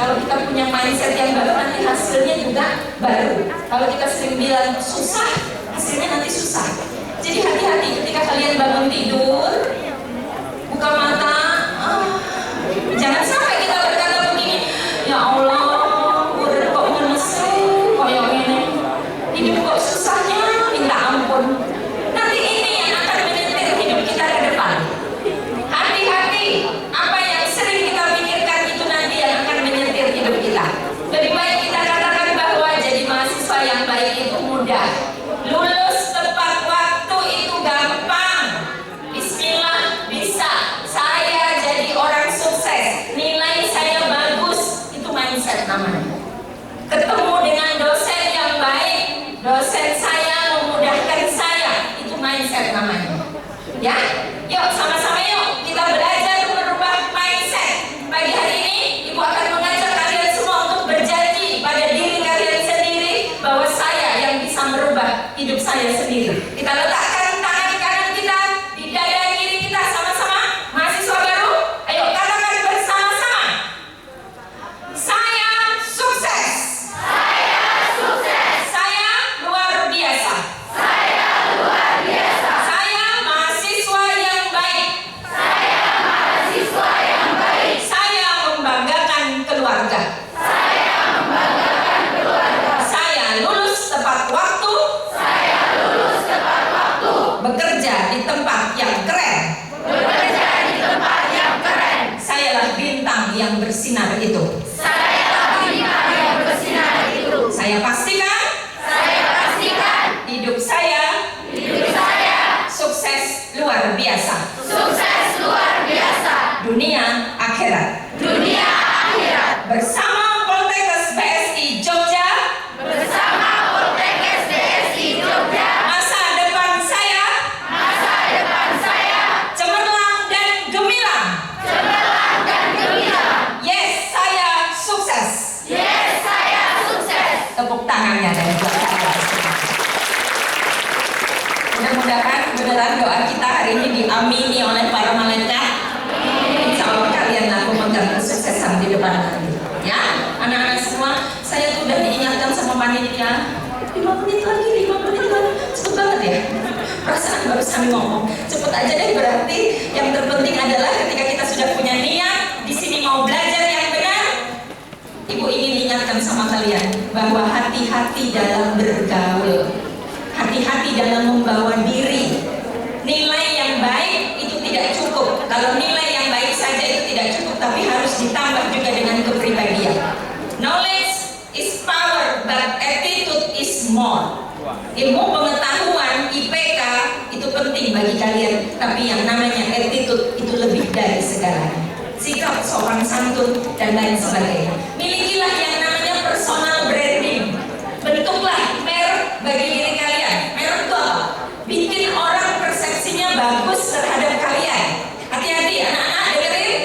Kalau kita punya mindset yang baru, nanti hasilnya juga baru. Kalau kita sering bilang susah, hasilnya nanti susah. Jadi hati-hati ketika kalian bangun tidur, buka mata, jangan sampai kita berkata begini, ya Allah, urip kok menesu, koyo ngene, hidup kok susahnya, minta ampun. Nanti ini yang akan menyetir hidup kita ke depan. Hati-hati, apa yang sering kita pikirkan itu nanti yang akan menyetir hidup kita. Lebih baik kita katakan bahwa jadi mahasiswa yang baik itu mudah, lulus tepat waktu itu gampang, bismillah bisa, saya jadi orang sukses, nilai saya bagus, itu mindset namanya. Ketemu dengan dosen yang baik, dosen saya memudahkan saya, itu mindset namanya. Ya, yuk sama-sama yuk kita belajar merubah mindset. Pagi hari ini Ibu akan mengajak kalian semua untuk berjanji pada diri kalian sendiri bahwa saya yang bisa merubah hidup saya sendiri. Kita letakkan tangan kanan kita di dada kiri kita sama-sama. Mahasiswa baru, ayo katakan bersama-sama. Saya sukses. Saya sukses. Saya luar biasa. Saya luar biasa. Saya mahasiswa yang baik. Saya mahasiswa yang baik. Saya membanggakan keluarga. Saya membanggakan keluarga. Saya lulus tepat waktu, Saya lulus tepat waktu. bekerja di tempat yang keren. Bekerja di tempat yang keren. Sayalah bintang yang bersinar itu. Saya bintang yang bersinar itu. Saya pastikan Saya pastikan hidup saya hidup saya sukses luar biasa. sukses luar biasa. Dunia akhirat. Dunia akhirat. Bersama Poltekkes BSI Jogja, Bersama Poltekkes BSI Jogja. masa depan saya Masa depan saya cemerlang dan gemilang. cemerlang dan gemilang. Yes, saya sukses. Yes, saya sukses. Tepuk tangannya dari buat saya. Mudah-mudahan beneran doa kita hari ini diamini oleh para malaikat. Insya Allah kalian aku memegang kesuksesan di depan hari. Ya, anak-anak semua, saya tuh udah diingatkan sama panitia 5 menit lagi, 5 menit lagi. Cepet banget ya. Perasaan barusan ngomong. Cepet aja deh, berarti yang terpenting adalah ketika kita sudah punya niat di sini mau belajar yang benar. Ibu ingin ingatkan sama kalian bahwa hati-hati dalam bergaul, hati-hati dalam membawa diri. Nilai yang baik itu tidak cukup. Kalau nilai yang baik saja itu tidak cukup, tapi harus ditambah juga dengan kepribadian. Knowledge is power, but attitude is more. Ilmu pengetahuan IPK itu penting bagi kalian, tapi yang namanya attitude itu lebih dari segalanya. Sikap sopan santun dan lain sebagainya. Milikilah yang namanya personal branding. Bentuklah merek bagi diri kalian. Merek itu apa? Bikin orang persepsinya bagus terhadap kalian. Hati-hati anak-anak, dengerin.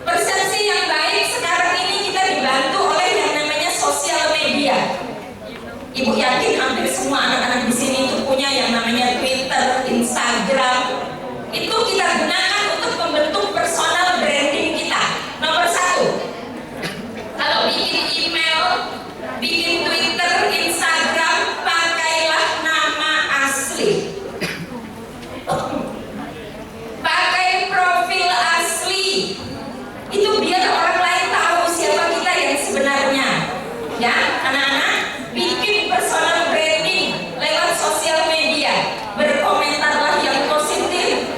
Persepsi yang baik sekarang ini kita dibantu oleh yang namanya sosial media. Ibu yakin hampir semua anak-anak di sini itu punya yang namanya Twitter, Instagram. Itu kita gunakan untuk membentuk personal branding kita. Nomor 1, kalau bikin email, bikin Twitter, Instagram, pakailah nama asli. Pakai profil asli. Itu biar orang lain tahu siapa kita yang sebenarnya. Ya, anak-anak, bikin personal branding lewat sosial media. Berkomentarlah yang positif.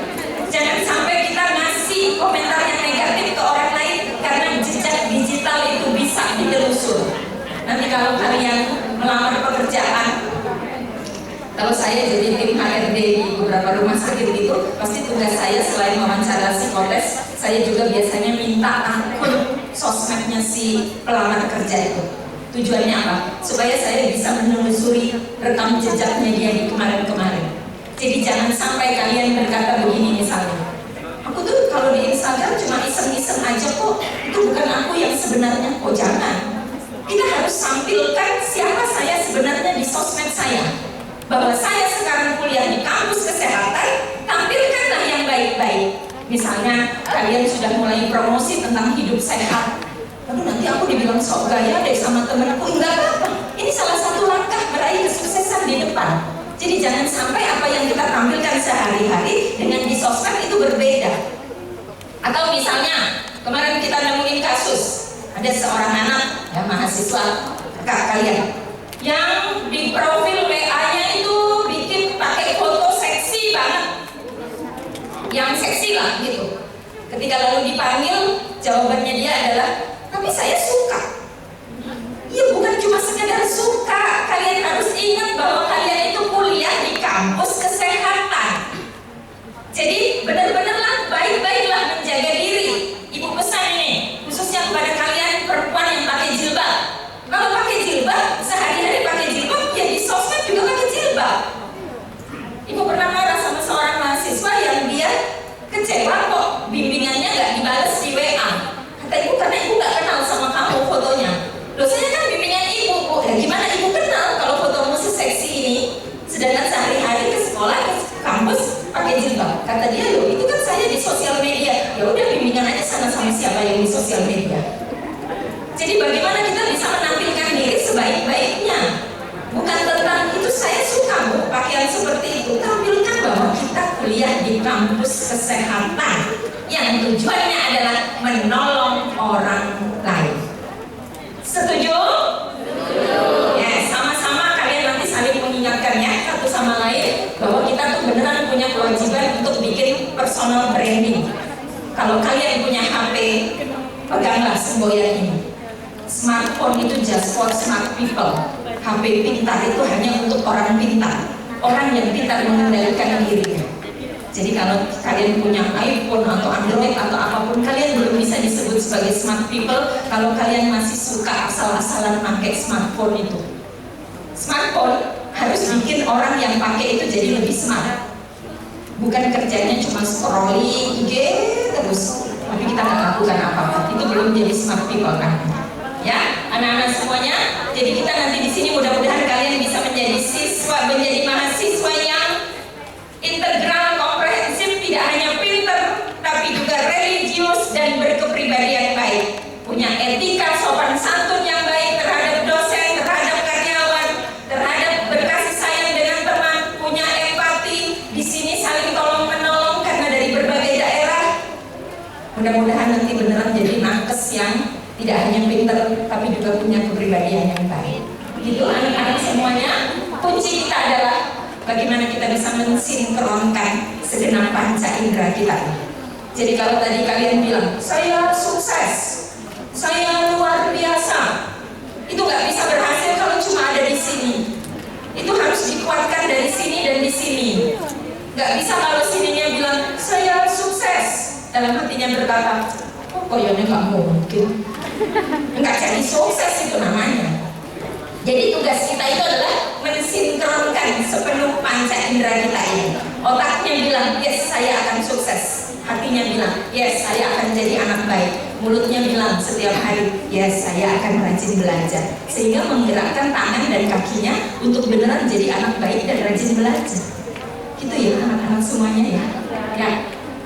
Jangan sampai kita ngasih komentar yang negatif ke orang lain, karena jejak digital itu bisa ditelusur. Nanti kalau kalian melamar pekerjaan, kalau saya jadi tim HRD di beberapa rumah sakit itu, pasti tugas saya selain wawancara psikotes, saya juga biasanya minta akun sosmednya si pelamar kerja itu. Tujuannya apa? Supaya saya bisa menelusuri rekam jejaknya dia di kemarin-kemarin. Jadi jangan sampai kalian berkata begini misalnya, aku tuh kalau di Instagram cuma iseng-iseng aja kok, itu bukan aku yang sebenarnya. Oh jangan, kita harus sampilkan siapa saya sebenarnya di sosmed saya. Bahwa saya sekarang kuliah di kampus kesehatan, tampilkanlah yang baik-baik. Misalnya kalian sudah mulai promosi tentang hidup sehat. Aduh, nanti aku dibilang ketahuan sok gaya deh sama temenku. Enggak apa-apa, ini salah satu langkah meraih kesuksesan di depan. Jadi jangan sampai apa yang kita tampilkan sehari-hari dengan di sosmed itu berbeda. Atau misalnya kemarin kita nemuin kasus, ada seorang anak ya, mahasiswa kakak kalian yang di profil WA-nya itu bikin pakai foto seksi banget, yang seksi lah gitu. Ketika lalu dipanggil, jawabannya dia adalah, tapi saya suka. Ya bukan cuma sekedar suka, kalian harus ingat bahwa kalian itu kuliah di kampus kesehatan. Jadi benar-benarlah baik-baiklah menjaga diri. Ibu pesan ini khususnya kepada kalian perempuan yang pakai jilbab. Kalau pakai jilbab, sehari-hari pakai jilbab, ya di sosmed juga pakai jilbab. Ibu pernah marah sama seorang mahasiswa yang dia kecewa kok bimbingannya nggak dibales di WA. Kata ibu, karena ibu nggak kenal sama kamu fotonya. Loh, saya kan bimbingan ibu, Bu. Ya gimana ibu kenal kalau fotomu seksi ini? Sedangkan sehari-hari ke sekolah, ke kampus pakai jilbab. Kata dia, loh itu kan saya di sosial media. Ya udah bimbingan aja sama siapa yang di sosial media. Jadi bagaimana kita bisa menampilkan diri sebaik-baiknya? Bukan tentang itu saya suka Bu pakaian seperti itu. Tampilkan bahwa kita kuliah di kampus kesehatan yang tujuannya adalah menolong orang lain. Setuju? Ya, sama-sama kalian nanti saling mengingatkan ya satu sama lain bahwa kita tuh beneran punya kewajiban untuk bikin personal branding. Kalau kalian punya HP, peganglah semboyan ini. Smartphone itu just for smart people. HP pintar itu hanya untuk orang pintar, orang yang pintar mengendalikan dirinya. Jadi kalau kalian punya iPhone atau Android atau apapun, kalian belum bisa disebut sebagai smart people kalau kalian masih suka asal-asalan pakai smartphone itu. Smartphone harus bikin orang yang pakai itu jadi lebih smart. Bukan kerjanya cuma scrolling IG terus, tapi kita nggak lakukan apa-apa. Itu belum jadi smart people kan? Ya, anak-anak semuanya. Jadi kita nanti di sini mudah-mudahan kalian bisa menjadi siswa, menjadi mahasiswa yang integral, komprehensif, tidak hanya pinter, tapi juga religius dan berkepribadian baik. Punya etika, sopan santun yang baik terhadap dosen, terhadap karyawan, terhadap berkasih sayang dengan teman, punya empati, di sini saling tolong menolong karena dari berbagai daerah. Mudah-mudahan nanti beneran jadi nakes yang tidak hanya pinter, tapi juga punya kepribadian yang baik. Itu anak-anak semuanya. Kunci kita adalah bagaimana kita bisa mensinkronkan segenap panca indera kita. Jadi kalau tadi kalian bilang, saya sukses, saya luar biasa, itu nggak bisa berhasil kalau cuma ada di sini. Itu harus dikuatkan dari sini dan di sini. Nggak bisa kalau sininya bilang, saya sukses, dalam hatinya berkata, oh koyonnya nggak mungkin. Nggak jadi sukses itu namanya. Jadi tugas kita itu adalah mensinkronkan sepenuh panca indera kita ini. Otaknya bilang, yes saya akan sukses. Hatinya bilang, yes saya akan jadi anak baik. Mulutnya bilang setiap hari, yes saya akan rajin belajar. Sehingga menggerakkan tangan dan kakinya untuk beneran jadi anak baik dan rajin belajar. Gitu ya anak-anak semuanya ya. Ya.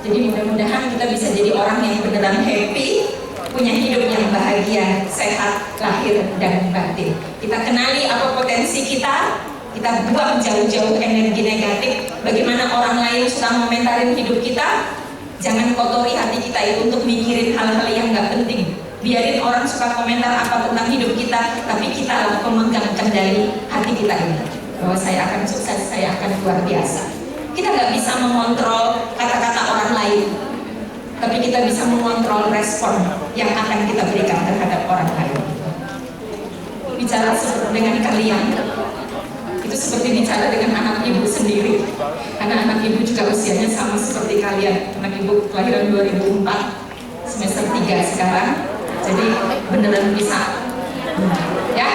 Jadi mudah-mudahan kita bisa jadi orang yang beneran happy, punya hidup yang bahagia, sehat, lahir dan batin. Kita kenali apa potensi kita buang jauh-jauh energi negatif. Bagaimana orang lain suka komentarin hidup kita, jangan kotori hati kita itu untuk mikirin hal-hal yang nggak penting. Biarin orang suka komentar apa tentang hidup kita, tapi kita lah pemegang kendali hati kita ini. Bahwa saya akan sukses, saya akan luar biasa. Kita nggak bisa mengontrol kata-kata orang lain, tapi kita bisa mengontrol respon yang akan kita berikan terhadap orang lain. Bicara dengan kalian itu seperti bicara dengan anak ibu sendiri, karena anak ibu juga usianya sama seperti kalian. Anak ibu kelahiran 2004, semester 3 sekarang, jadi beneran bisa. Ya,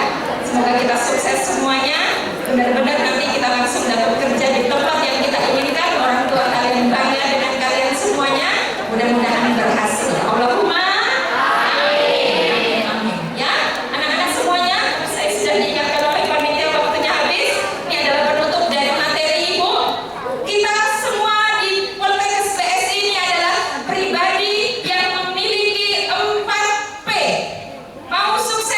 semoga kita sukses semuanya. Benar-benar nanti kita langsung dapat kerja di tempat yang kita inginkan. Orang tua kalian bangga dengan kalian semuanya. Mudah-mudahan berhasil. Allahumma amin. Amin. Ya, anak-anak semuanya, saya sudah diingatkan oleh panitia waktunya habis. Ini adalah penutup dari materi ibu. Kita semua di Poltekkes BSI ini adalah pribadi yang memiliki 4P. Mau sukses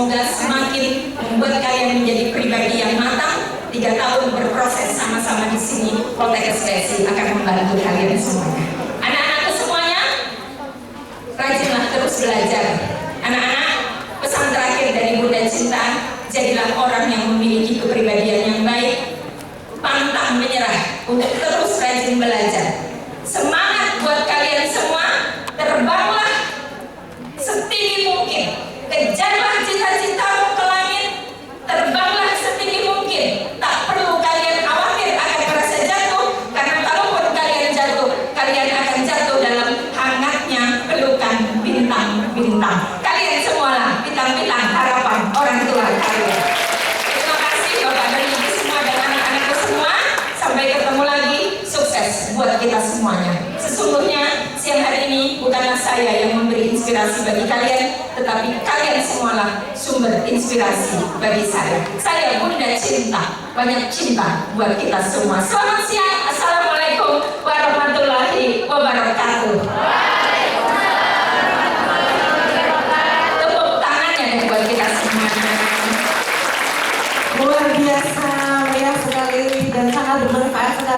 semoga semakin membuat kalian menjadi pribadi yang matang. 3 tahun berproses sama-sama di sini, Poltekkes PSI akan membantu kalian semuanya. Anak-anakku semuanya, rajinlah terus belajar. Anak-anak, pesan terakhir dari Bunda Cinta, jadilah orang yang memiliki kepribadian yang baik, pantang menyerah untuk terus rajin belajar. Semangat buat kalian semua, terbanglah setinggi mungkin, kejarlah cita-citamu ke langit, terbanglah setinggi mungkin. Tak perlu kalian khawatir akan merasa jatuh, karena kalaupun kalian jatuh, kalian akan jatuh dalam hangatnya pelukan bintang-bintang. Kalian semualah bintang-bintang harapan orang tua kalian. Terima kasih Bapak dan Ibu semua dan anak-anakku semua. Sampai ketemu lagi, sukses buat kita semuanya. Sesungguhnya siang hari ini bukanlah saya yang memberi inspirasi bagi kalian, tetapi kalian semualah sumber inspirasi bagi saya. Saya Bunda Cinta, banyak cinta buat kita semua. Selamat siang, Assalamualaikum warahmatullahi wabarakatuh. Tepuk tangannya deh buat kita semuanya. Luar biasa, meriah sekali dan sangat bermanfaat sekali.